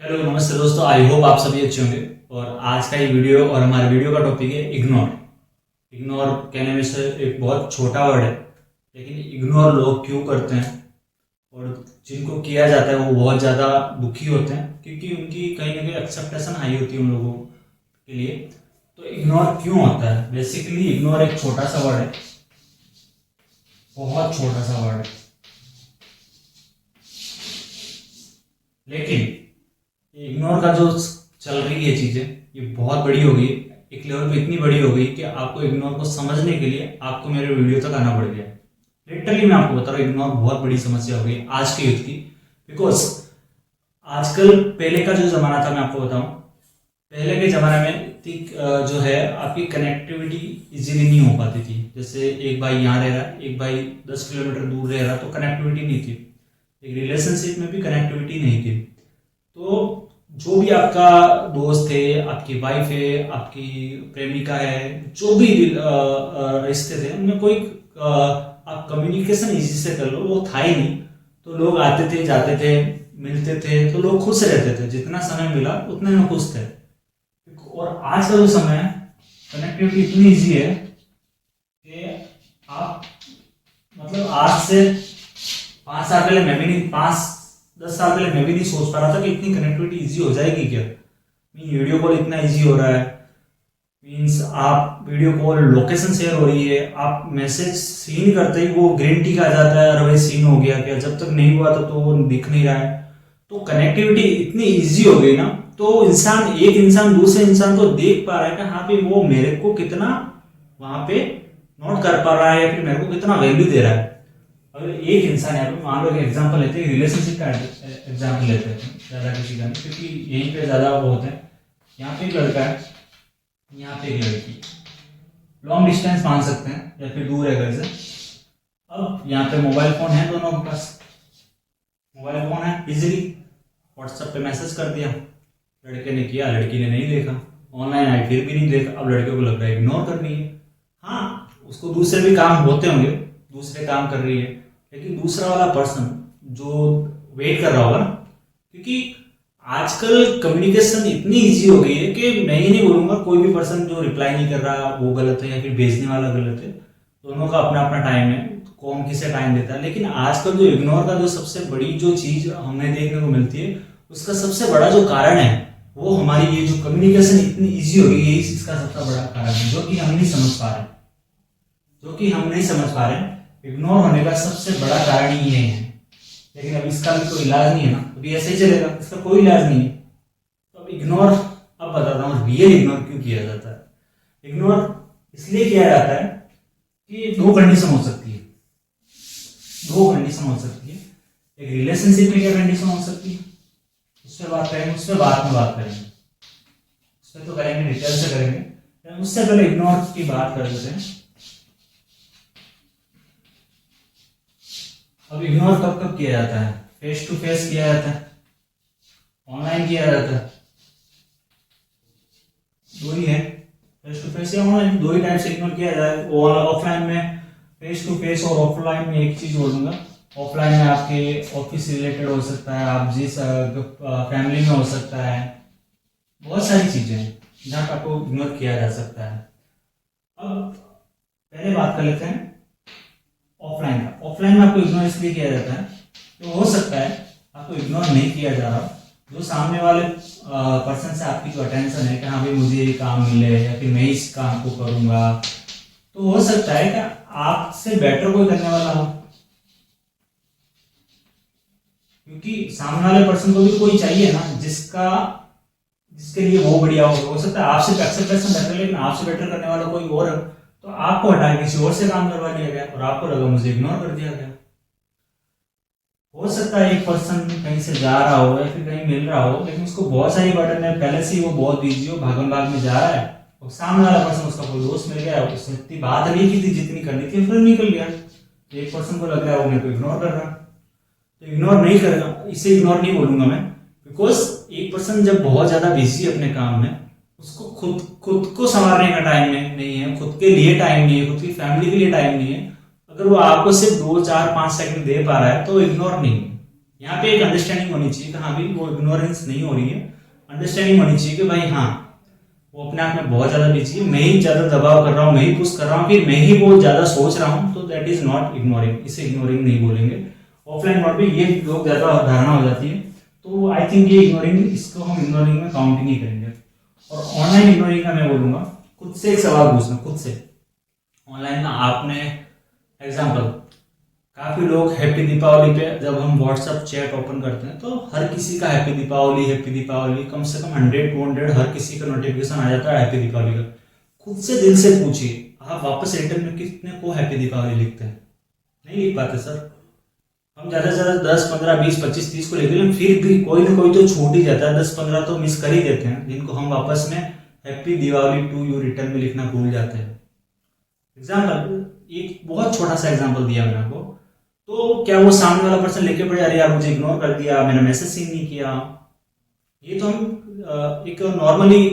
Hello नमस्ते दोस्तों, I hope आप सभी अच्छे होंगे। और आज का ये वीडियो और हमारे वीडियो का टॉपिक है इग्नोर। इग्नोर कहने में से एक बहुत छोटा वर्ड है, लेकिन इग्नोर लोग क्यों करते हैं और जिनको किया जाता है वो बहुत ज़्यादा दुखी होते हैं, क्योंकि उनकी कहीं ना कहीं एक्सेप्टेशन हाई होती है उन लोगों के लिए। तो इग्नोर क्यों होता है? बेसिकली इग्नोर एक छोटा सा वर्ड है, बहुत छोटा सा वर्ड है, लेकिन इग्नोर का जो चल रही है चीजें ये बहुत बड़ी हो गई। एक लेवल पे इतनी बड़ी हो गई कि आपको इग्नोर को समझने के लिए आपको मेरे वीडियो तक आना पड़ गया। लिटरली मैं आपको बता रहा हूँ, इग्नोर बहुत बड़ी समस्या हो गई आज के यूथ की। बिकॉज आजकल पहले का जो जमाना था, मैं आपको बताऊं, पहले के जमाने में जो है आपकी कनेक्टिविटी इजीली नहीं हो पाती थी। जैसे एक भाई यहाँ रह रहा, एक भाई 10 किलोमीटर दूर रह रहा, तो कनेक्टिविटी नहीं थी। एक रिलेशनशिप में भी कनेक्टिविटी नहीं थी। तो जो भी आपका दोस्त है, आपकी वाइफ है, आपकी प्रेमिका है, जो भी रिश्ते थे उनमें कोई आप कम्युनिकेशन इजी से कर लो, वो था ही नहीं। तो लोग आते थे, जाते थे, मिलते थे, तो लोग खुश रहते थे। जितना समय मिला उतने में खुश थे। और आज का जो समय है, कनेक्टिविटी इतनी इजी है कि आप मतलब आज से 5 साल पहले मैं भी नहीं, 5-10 साल पहले मैं भी नहीं सोच पा रहा था कि इतनी कनेक्टिविटी इजी हो जाएगी क्या। वीडियो कॉल इतना इजी हो रहा है, मीन्स आप वीडियो कॉल, लोकेशन शेयर हो रही है, आप मैसेज सीन करते ही वो ग्रीन टिक आ जाता है, अरे भाई सीन हो गया क्या, जब तक नहीं हुआ तो वो दिख नहीं रहा है। तो कनेक्टिविटी इतनी इजी हो गई ना, तो एक इंसान दूसरे इंसान को देख पा रहा है कि हाँ भाई वो मेरे को कितना वहां पे नोट कर पा रहा है या फिर मेरे को कितना वैल्यू दे रहा है। अगर एक इंसान यहाँ पे मान लो, एक एग्जांपल लेते हैं, रिलेशनशिप का एग्जांपल लेते हैं, ज़्यादा किसी का नहीं, क्योंकि यहीं पे ज़्यादा वो होते हैं। यहाँ पे एक लड़का है, यहाँ पे एक लड़की, लॉन्ग डिस्टेंस मान सकते हैं या फिर दूर है घर से। अब यहाँ पे मोबाइल फ़ोन है, दोनों के पास मोबाइल फ़ोन है, इजीली व्हाट्सएप पे मैसेज कर दिया, लड़के ने किया, लड़की ने नहीं देखा, ऑनलाइन आई फिर भी नहीं देखा। अब लड़के को लग रहा है इग्नोर कर रही है। हाँ, उसको दूसरे भी काम होते होंगे, दूसरे काम कर रही है, लेकिन दूसरा वाला पर्सन जो वेट कर रहा होगा ना, क्योंकि आजकल कम्युनिकेशन इतनी इजी हो गई है कि मैं ही नहीं बोलूंगा कोई भी पर्सन जो रिप्लाई नहीं कर रहा वो गलत है या फिर भेजने वाला गलत है। दोनों का अपना अपना टाइम है, कौन किसे टाइम देता है। लेकिन आजकल जो इग्नोर का जो सबसे बड़ी जो चीज हमें देखने को मिलती है, उसका सबसे बड़ा जो कारण है वो हमारी ये जो कम्युनिकेशन इतनी ईजी हो गई है, इसका सबसे बड़ा कारण है, जो कि हम नहीं समझ पा रहे। इग्नोर होने का सबसे बड़ा कारण ही ये है। लेकिन अब इसका भी कोई इलाज नहीं है ना, अभी ऐसे ही चलेगा, इसका कोई इलाज नहीं है। तो अब इग्नोर, अब बताता हूँ रियल इग्नोर क्यों किया जाता है। इग्नोर इसलिए किया जाता है कि दो कंडीशन हो सकती है। एक रिलेशनशिप में क्या कंडीशन हो सकती है, उस पर बात करेंगे, उस पर बाद में बात करेंगे, उस पर तो करेंगे, डिटेल से करेंगे। उससे पहले इग्नोर की बात कर लेते हैं। अब इग्नोर कब कब किया जाता है? फेस टू फेस किया जाता है, ऑनलाइन किया जाता है, दो ही है, फेस टू फेस या ऑनलाइन, दो ही टाइप से इग्नोर किया जाता है। और ऑफलाइन में फेस टू फेस, और ऑफलाइन में एक चीज बोलूंगा, ऑफलाइन में आपके ऑफिस रिलेटेड हो सकता है, आप जिस फैमिली में हो सकता है, बहुत सारी चीजें हैं जहाँ पर आपको इग्नोर किया जा सकता है। अब पहले बात कर लेते हैं ऑफलाइन का। ऑफलाइन में आपको इग्नोर इसलिए किया जाता है तो हो सकता है आपको इग्नोर नहीं किया जा रहा, जो सामने वाले पर्सन से आपकी जो अटेंशन है कि हाँ भाई मुझे ये काम मिले या फिर मैं इस काम को करूंगा, तो हो सकता है कि आपसे बेटर कोई करने वाला हो, क्योंकि सामने वाले पर्सन को भी कोई चाहिए ना जिसके लिए वो बढ़िया हो सकता है आपसे एक्सेप्टेशन बेटर, लेकिन आपसे बेटर करने वाला कोई और है, तो आपको हटा के किसी और से काम करवा दिया गया और आपको लगा मुझे इग्नोर कर दिया गया। हो सकता है एक पर्सन कहीं से जा रहा हो या फिर कहीं मिल रहा हो, लेकिन उसको बहुत सारी बर्डन है, पहले से ही वो बहुत बिजी हो, भागम भाग में जा रहा है, और सामने वाला पर्सन, उसका कोई दोस्त मिल गया, उसने इतनी बात नहीं की थी जितनी करनी थी, फिर निकल गया। एक पर्सन को लग रहा है वो मेरे को इग्नोर कर रहा, तो इग्नोर नहीं करेगा, इसे इग्नोर नहीं बोलूंगा मैं, बिकॉज एक पर्सन जब बहुत ज्यादा बिजी अपने काम में, उसको खुद को संवारने का टाइम नहीं है, खुद के लिए टाइम नहीं है, खुद की फैमिली के लिए टाइम नहीं है। अगर वो आपको सिर्फ 2-4-5 सेकंड दे पा रहा है तो इग्नोर नहीं है। यहाँ पे एक अंडरस्टैंडिंग होनी चाहिए कि हाँ भाई वो इग्नोरेंस नहीं हो रही है, अंडरस्टैंडिंग होनी चाहिए कि भाई हाँ वो अपने आप में बहुत ज्यादा बिजी है, मैं ही ज्यादा दबाव कर रहा हूँ, मैं ही पुश कर रहा हूँ, फिर मैं ही बहुत ज्यादा सोच रहा हूँ, तो दैट इज नॉट इग्नोरिंग, इसे इग्नोरिंग नहीं बोलेंगे। ऑफलाइन मोड पे ये लोग ज्यादा धारणा हो जाती है, तो आई थिंक ये इग्नोरिंग, इसको हम इग्नोरिंग में काउंट ही नहीं करेंगे। और ऑनलाइन इग्नोरिंग का मैं बोलूंगा, खुद से एक सवाल पूछना, खुद से ऑनलाइन में आपने एग्जाम्पल, काफी लोग हैप्पी दीपावली पे जब हम व्हाट्सएप चैट ओपन करते हैं तो हर किसी का हैप्पी दीपावली कम से कम 100-200 हर किसी का नोटिफिकेशन आ जाता है हैप्पी दीपावली का। खुद से दिल से पूछिए, आप वापस रिटर्न में कितने को हैप्पी दीपावली लिखते हैं? नहीं लिख पाते सर। हम ज्यादा से ज्यादा 10, 15, 20, 25, 30 को लिखते हैं, फिर भी कोई ना कोई तो छूट ही जाता है, 10-15 तो मिस कर ही देते हैं, जिनको हम वापस में happy Diwali to you return में लिखना भूल जाते हैं। एग्जाम्पल, एक बहुत छोटा सा एग्जाम्पल दिया मैंने आपको, तो क्या वो सामने वाला पर्सन लेके पड़े, अरे यार मुझे इग्नोर कर दिया, मैंने मैसेज सीन नहीं किया? ये तो हम एक नॉर्मली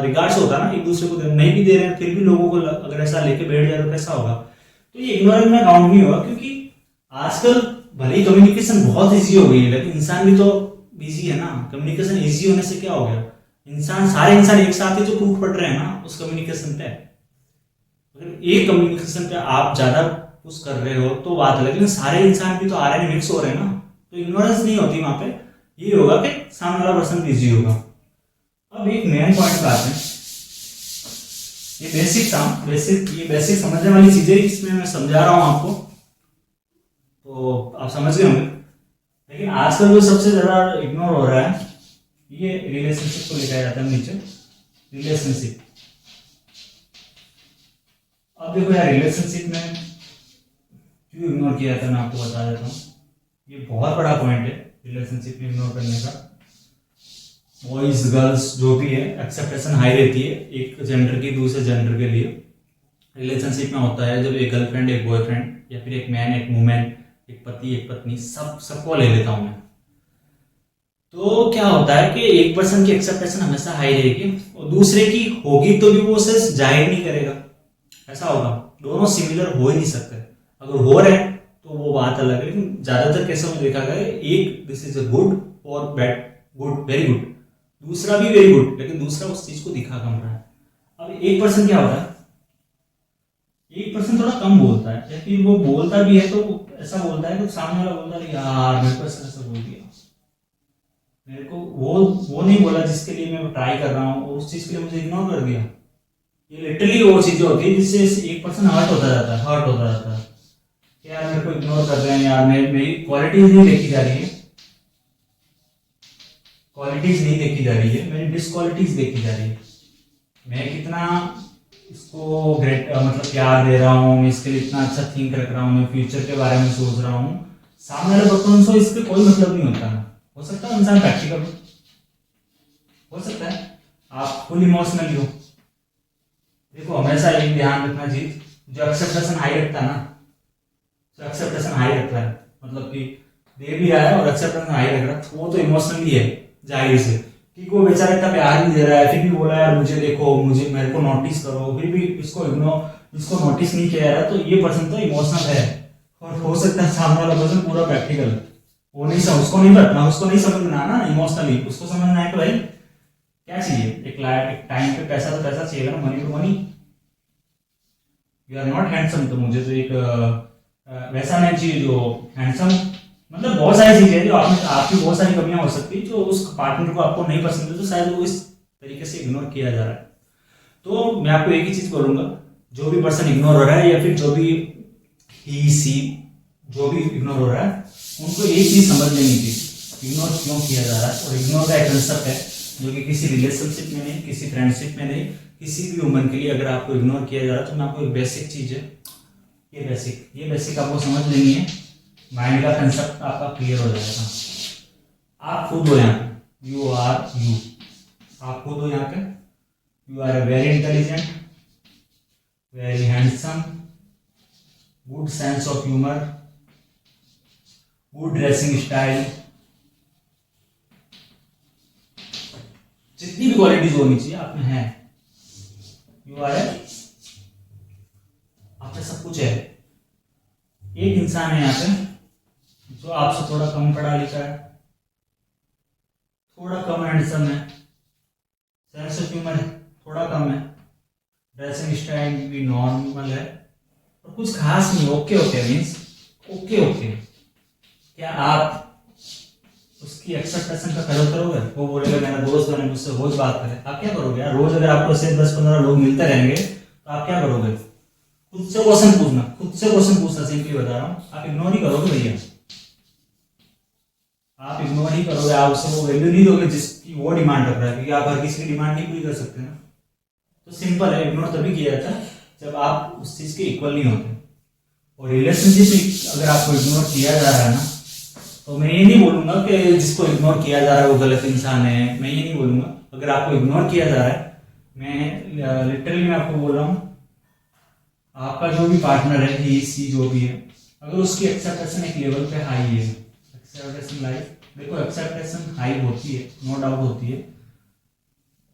रिगार्ड्स होता है ना, एक दूसरे को नहीं भी दे रहे हैं, फिर भी लोगों को अगर ऐसा लेके बैठ जाए तो कैसा होगा? तो ये इग्नोरेंस में काउंट नहीं होगा, क्योंकि आजकल भले ही कम्युनिकेशन बहुत ईजी हो गई है, लेकिन इंसान भी तो बिजी है ना। कम्युनिकेशन ईजी होने से क्या हो गया, सारे इंसान एक साथ ही तो टूट पड़ रहे हैं ना उस कम्युनिकेशन पे। अगर एक कम्युनिकेशन पे आप ज्यादा पुश कर रहे हो तो बात है, लेकिन सारे इंसान भी तो आ रहे हैं, मिक्स हो रहे हैं ना, तो इग्नोरेंस नहीं होती वहां पे। ये होगा कि सामने वाला पर्सन बिजी होगा। अब एक मेन पॉइंट पे आते हैं, ये बेसिक था, ये बेसिक समझने वाली चीजें इसमें मैं समझा रहा हूं आपको, तो आप समझ गए होंगे। लेकिन आजकल जो सबसे ज्यादा इग्नोर हो रहा है, ये रिलेशनशिप को लिखा जाता है नीचे, रिलेशनशिप। अब देखो यार, रिलेशनशिप में क्यों इग्नोर किया जाता है मैं आपको बता देता हूँ। ये बहुत बड़ा पॉइंट है रिलेशनशिप में इग्नोर करने का। बॉयज गर्ल्स जो भी है, एक्सेप्टेशन हाई रहती है एक जेंडर की दूसरे जेंडर के लिए। रिलेशनशिप में होता है जब एक गर्लफ्रेंड एक बॉयफ्रेंड, या फिर एक मैन एक वुमेन, एक पति एक पत्नी, सबको ले लेता हूं मैं, तो क्या होता है कि एक पर्सन की एक्सेप्टेशन हमेशा हाई रहेगी और दूसरे की होगी तो भी वो उसे जाहिर नहीं करेगा। ऐसा होगा, दोनों सिमिलर हो ही नहीं सकते। अगर हो रहे हैं तो वो बात अलग है, लेकिन ज्यादातर केसों में देखा गया एक दिस इज अ गुड और बैड, गुड वेरी गुड, दूसरा भी वेरी गुड, लेकिन दूसरा उस चीज को दिखा कम रहा है। अब एक पर्सन क्या होता है, एक पर्सन थोड़ा कम बोलता है, या फिर वो बोलता भी है तो ऐसा बोलता है कि सामने वाला बोलता है यार मेरे को ऐसा बोल दिया, मेरे को वो नहीं बोला जिसके लिए मैं ट्राई कर रहा हूँ, और उस चीज के लिए मुझे इग्नोर कर दिया। ये लिटरली वो चीजें होती है जिससे एक पर्सन हर्ट होता जाता है, हर्ट होता जाता है कि यार मेरे को इग्नोर कर रहे हैं, यार मेरी क्वालिटीज नहीं देखी जा रही है, क्वालिटीज नहीं देखी जा रही है, मेरी डिसक्वालिटीज देखी जा रही है। मैं कितना इसको ग्रेट मतलब प्यार दे रहा हूँ, मैं इसके लिए इतना अच्छा थिंक रख रहा हूँ, मैं फ्यूचर के बारे में सोच रहा हूँ, सामने वाले पर्सन को इसके कोई मतलब नहीं होता। हो सकता है इंसान प्रैक्टिकल हो सकता है, आप फुल इमोशनल हो। देखो हमेशा एक ध्यान रखना जी, जो एक्सेप्टेशन हाई रखता है ना, जो एक्सेप्टेशन हाई रखता है मतलब कि दे भी रहा है और एक्सेप्टेशन हाई रख रहा है, वो तो इमोशनली है जाहिर से, कि वो बेचारा इतना प्यार नहीं दे रहा है, फिर भी बोला यार मुझे देखो, मुझे मेरे को नोटिस करो, फिर भी इसको नोटिस नहीं किया जा रहा, तो ये पर्सन तो इमोशनल है। और हो सकता है सामने वाला पर्सन पूरा प्रैक्टिकल, वो नहीं समझ, उसको नहीं रखना, उसको नहीं समझना ना इमोशनली, उसको समझना है कि भाई क्या चाहिए, एक टाइम पे पैसा तो पैसा चाहिए ना, मनी तो money, you are not handsome, तो मुझे तो एक वैसा नहीं चाहिए जो हैंडसम, मतलब बहुत सारी चीजें जो आपकी बहुत सारी कमियां हो सकती है जो उस पार्टनर को आपको नहीं पसंद है, तो शायद वो इस तरीके से इग्नोर किया जा रहा है। तो मैं आपको एक ही चीज बोलूंगा, जो भी पर्सन इग्नोर हो रहा है या फिर जो भी ही सी जो भी इग्नोर हो रहा है, उनको एक चीज समझ लेनी चाहिए, इग्नोर क्यों किया जा रहा है। और इग्नोर का एक कंसेप्ट है जो कि किसी रिलेशनशिप में नहीं, किसी फ्रेंडशिप में नहीं, किसी भी उम्र के लिए अगर आपको इग्नोर किया जा रहा है, तो मैं आपको एक बेसिक चीज है, ये बेसिक आपको समझ लेनी है, माइंड का कंसेप्ट आपका क्लियर हो जाएगा। आप खुद हो यहाँ पे, यू आर यू, आप खुद हो यहाँ पे, you are a very intelligent, very handsome, good sense of humour, good dressing style, जितनी भी क्वालिटीज होनी चाहिए आप में है, यू आर ए, आप में सब कुछ है। एक इंसान है यहाँ पे जो जो आपसे थोड़ा कम पढ़ा लिखा है, थोड़ा कम हैंडसम है, सेंस ऑफ ह्यूमर थोड़ा कम है, ड्रेसिंग स्टाइल भी नॉर्मल है और कुछ खास नहीं, okay okay means okay okay, क्या आप उसकी एक्सेप्टेशन का कदर करोगे? वो बोलेगा मेरा दोस्त बने, मुझसे रोज बात करे, आप क्या करोगे यार? रोज अगर आपको से 10-15 लोग मिलते रहेंगे तो आप क्या करोगे? खुद से क्वेश्चन पूछना, खुद से क्वेश्चन पूछना, सिंपली बता रहा हूँ। आप इग्नोर ही करोगे भैया, आप इग्नोर ही करोगे, आप उससे वो वैल्यू नहीं दोगे जिसकी वो डिमांड कर रहा है, क्योंकि आप हर किसी की डिमांड नहीं पूरी कर सकते ना। तो सिंपल है, इग्नोर तभी किया जाता है जब आप उस चीज के इक्वल नहीं होते। और रिलेशनशिप में अगर आपको इग्नोर किया जा रहा है ना, तो मैं ये नहीं बोलूंगा कि जिसको इग्नोर किया जा रहा है वो गलत इंसान है, मैं ये नहीं बोलूंगा। अगर आपको इग्नोर किया जा रहा है, मैं लिटरली मैं आपको बोल रहा हूँ, आपका जो भी पार्टनर है, ही सी जो भी है, अगर उसकी एक्सेप्टेशन एक लेवल पे हाई है, एक्सेप्टेशन लाइफ, देखो एक्सेप्टेशन हाई होती है, नो डाउट होती है,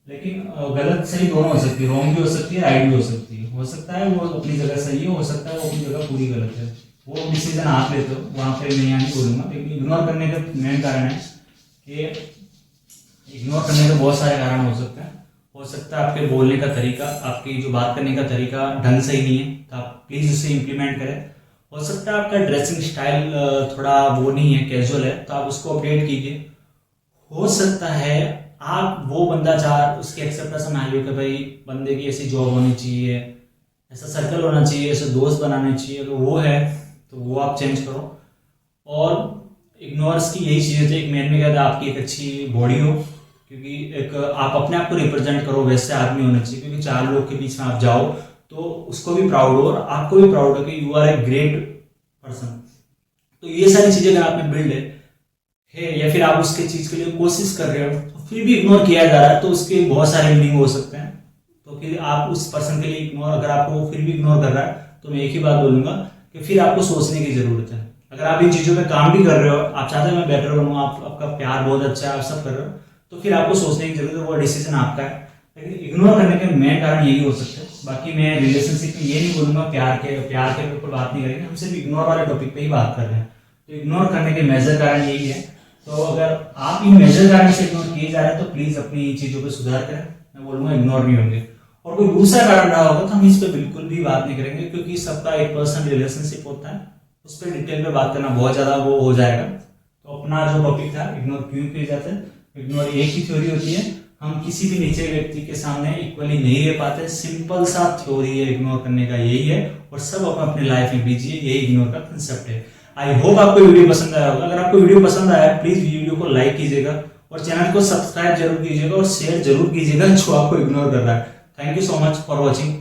लेकिन गलत सही दोनों हो सकती है, रॉन्ग भी हो सकती है, राइट भी हो सकती है। हो सकता है वो अपनी जगह सही है, हो सकता है वो अपनी जगह पूरी गलत है, वो डिसीजन आप लेते हो, वहां पे मैं यहाँ नहीं बोलूंगा। लेकिन इग्नोर करने का मेन कारण है कि इग्नोर करने के बहुत सारे कारण हो सकते हैं। हो सकता है आपके बोलने का तरीका, आपकी जो बात करने का तरीका ढंग से ही नहीं है, तो आप प्लीज उसे इम्प्लीमेंट करें। हो सकता है आपका ड्रेसिंग स्टाइल थोड़ा वो नहीं है, कैजुअल है, तो आप उसको अपडेट कीजिए। हो सकता है आप वो बंदा चाह उसकी एक्सेप्टेशन आई हो कि भाई बंदे की ऐसी जॉब होनी चाहिए, ऐसा सर्कल होना चाहिए, ऐसे दोस्त बनाने चाहिए, अगर वो है तो वो आप चेंज करो। और इग्नोर्स की यही चीज़ होती है, एक मेन में क्या था, आपकी एक अच्छी बॉडी हो, क्योंकि एक आप अपने आप को रिप्रेजेंट करो, वैसे आदमी होना चाहिए, क्योंकि 4 लोग के बीच में आप जाओ तो उसको भी प्राउड हो और आपको भी प्राउड हो कि you are a great person. तो ये सारी चीज़ें अगर आप में बिल्ड है या फिर आप उसके चीज़ के लिए कोशिश कर रहे हो तो फिर भी इग्नोर किया जा रहा है, तो उसके बहुत सारे मीनिंग हो सकते हैं। तो फिर आप उस पर्सन के लिए इग्नोर, अगर आपको फिर भी इग्नोर कर रहा है, तो मैं एक ही बात बोलूंगा कि फिर आपको सोचने की जरूरत है। अगर आप इन चीज़ों पे काम भी कर रहे हो, आप चाहते हो मैं बेटर बनूँ, आपका प्यार बहुत अच्छा है, आप सब कर रहे हो, तो फिर आपको सोचने की जरूरत है, वो डिसीजन आपका है। लेकिन इग्नोर करने के मेन कारण यही हो सकते हैं। बाकी मैं रिलेशनशिप में ये नहीं बोलूंगा, प्यार के ऊपर बात नहीं करेंगे, हम सिर्फ इग्नोर वाले टॉपिक पे ही बात कर रहे हैं। तो इग्नोर करने के मेजर कारण यही है। तो अगर आप इन मेजर कारण से इग्नोर किए जा रहे हैं तो प्लीज अपनी चीजों पे सुधार करें, मैं बोलूंगा इग्नोर नहीं होंगे। और कोई दूसरा कारण रहा होगा तो हम इस पे बिल्कुल भी बात नहीं करेंगे, क्योंकि सबका एक पर्सनल रिलेशनशिप होता है, उस पर डिटेल में बात करना बहुत ज्यादा वो हो जाएगा। तो अपना जो टॉपिक था, इग्नोर क्यों किए जाते हैं, इग्नोर एक ही थ्योरी होती है, हम किसी भी नीचे व्यक्ति के सामने इक्वली नहीं रह पाते, सिंपल सा थ्योरी है इग्नोर करने का, यही है। और सब अपने लाइफ में बीजिए, यही इग्नोर का कंसेप्ट है। आई होप आपको वीडियो पसंद आया होगा। अगर आपको वीडियो पसंद आया प्लीज वीडियो को लाइक कीजिएगा और चैनल को सब्सक्राइब जरूर कीजिएगा और शेयर जरूर कीजिएगा जो आपको इग्नोर कर रहा है। Thank you so much for watching.